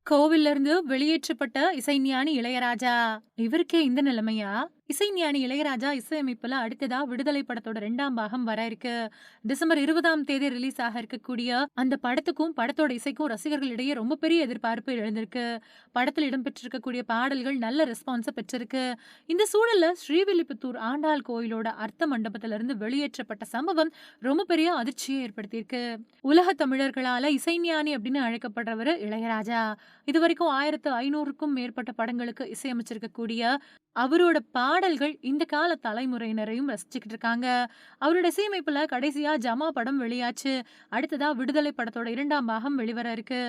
கோவில்ல இருந்து வெளியேற்றப்பட்ட இசைஞானி இளையராஜா. இவருக்கே இந்த நிலைமையா? இசைஞானி இளையராஜா இசையமைப்புல அடுத்ததா விடுதலை படத்தோட 2ஆம் பாகம் வர இருக்கு. டிசம்பர் 20ஆம் தேதி ரிலீஸ் ஆக இருக்கக்கூடிய அந்த படத்துக்கும், படத்தோட இசைக்கும் ரசிகர்களிடையே ரொம்ப பெரிய எதிர்பார்ப்பு எழுந்திருக்கு. படத்துல இடம்பெற்றிருக்கக்கூடிய பாடல்கள் நல்ல ரெஸ்பான்ஸ பெற்றிருக்கு. இந்த சூழல்ல ஸ்ரீவில்லிபுத்தூர் ஆண்டாள் கோயிலோட அர்த்த மண்டபத்துல இருந்து வெளியேற்றப்பட்ட சம்பவம் ரொம்ப பெரிய அதிர்ச்சியை ஏற்படுத்தியிருக்கு. உலக தமிழர்களால இசைஞானி அப்படின்னு அழைக்கப்படுறவரு இளையராஜா. இதுவரைக்கும் 1500க்கும் மேற்பட்ட படங்களுக்கு இசையமைச்சிருக்கக்கூடிய அவரோட பாடல்கள் இந்த கால தலைமுறையினரையும் ரசிச்சுக்கிட்டு இருக்காங்க. அவரோட இசையமைப்புல கடைசியா ஜமா படம் வெளியாச்சு. அடுத்ததா விடுதலை படத்தோட 2ஆம் பாகம் வெளிவர இருக்கு.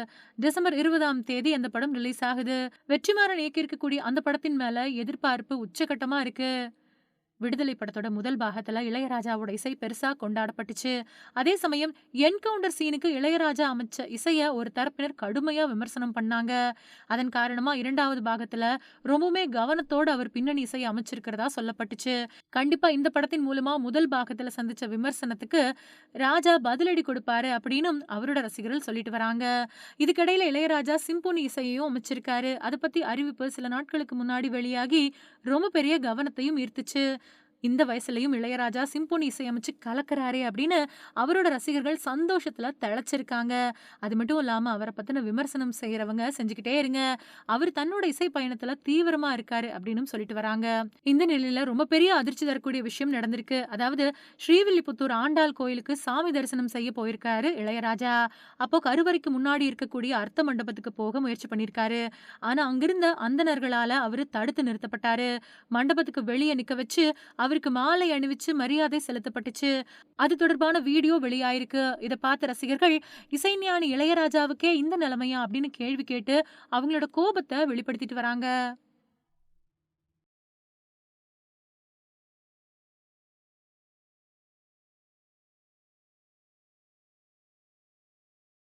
டிசம்பர் 20ஆம் தேதி அந்த படம் ரிலீஸ் ஆகுது. வெற்றிமாறன் இயக்கியிருக்கக்கூடிய அந்த படத்தின் மேல எதிர்பார்ப்பு உச்சகட்டமா இருக்கு. விடுதலை படத்தோட முதல் பாகத்துல இளையராஜாவோட இசை பெருசா கொண்டாடப்பட்டுச்சு. அதே சமயம் என்கவுண்டர் சீனுக்கு இளையராஜா அமைச்ச இசைய ஒரு தரப்பினர் கடுமையா விமர்சனம் பண்ணாங்க. அதன் காரணமா 2வது பாகத்துல ரொம்பவுமே கவனத்தோட அவர் பின்னணி இசை அமைச்சிருக்கிறதா சொல்லப்பட்டுச்சு. கண்டிப்பா இந்த படத்தின் மூலமா முதல் பாகத்துல சந்திச்ச விமர்சனத்துக்கு ராஜா பதிலடி கொடுப்பாரு அப்படின்னும் அவரோட ரசிகர்கள் சொல்லிட்டு வராங்க. இதுக்கிடையில இளையராஜா சிம்பொனி இசையையும் அமைச்சிருக்காரு. அதை பத்தி அறிவிப்பு சில நாட்களுக்கு முன்னாடி வெளியாகி ரொம்ப பெரிய கவனத்தையும் ஈர்த்துச்சு. இந்த வயசுலயும் இளையராஜா சிம்பொனி இசையமைச்சு கலக்குறாரே அப்படின்னு அவரோட ரசிகர்கள் சந்தோஷத்துல திளைச்சிருக்காங்க. அது மட்டும் இல்லாம அவரை பத்தின விமர்சனம் செய்யறவங்க செஞ்சுக்கிட்டே இருங்க. அவர் தன்னோட இசை பயணத்துல தீவிரமா இருக்காரு அப்படின்னு சொல்லிட்டு வராங்க. இந்த நிலையில ரொம்ப பெரிய அதிர்ச்சி தரக்கூடிய விஷயம் நடந்திருக்கு. அதாவது ஸ்ரீவில்லிபுத்தூர் ஆண்டாள் கோயிலுக்கு சாமி தரிசனம் செய்ய போயிருக்காரு இளையராஜா. அப்போ கருவறைக்கு முன்னாடி இருக்கக்கூடிய அர்த்த மண்டபத்துக்கு போக முயற்சி பண்ணிருக்காரு. ஆனா அங்கிருந்த அந்தணர்களால அவரு தடுத்து நிறுத்தப்பட்டாரு. மண்டபத்துக்கு வெளியே நிக்க வச்சு அவருக்கு மாலை அணிவிச்சு மரியாதை செலுத்தப்பட்டுச்சு. அது தொடர்பான வீடியோ வெளியாயிருக்கு. இத பார்த்த ரசிகர்கள் இசைஞானி இளையராஜாவுக்கே இந்த நிலைமையா அப்படின்னு கேள்வி கேட்டு அவங்களோட கோபத்தை வெளிப்படுத்திட்டு வராங்க.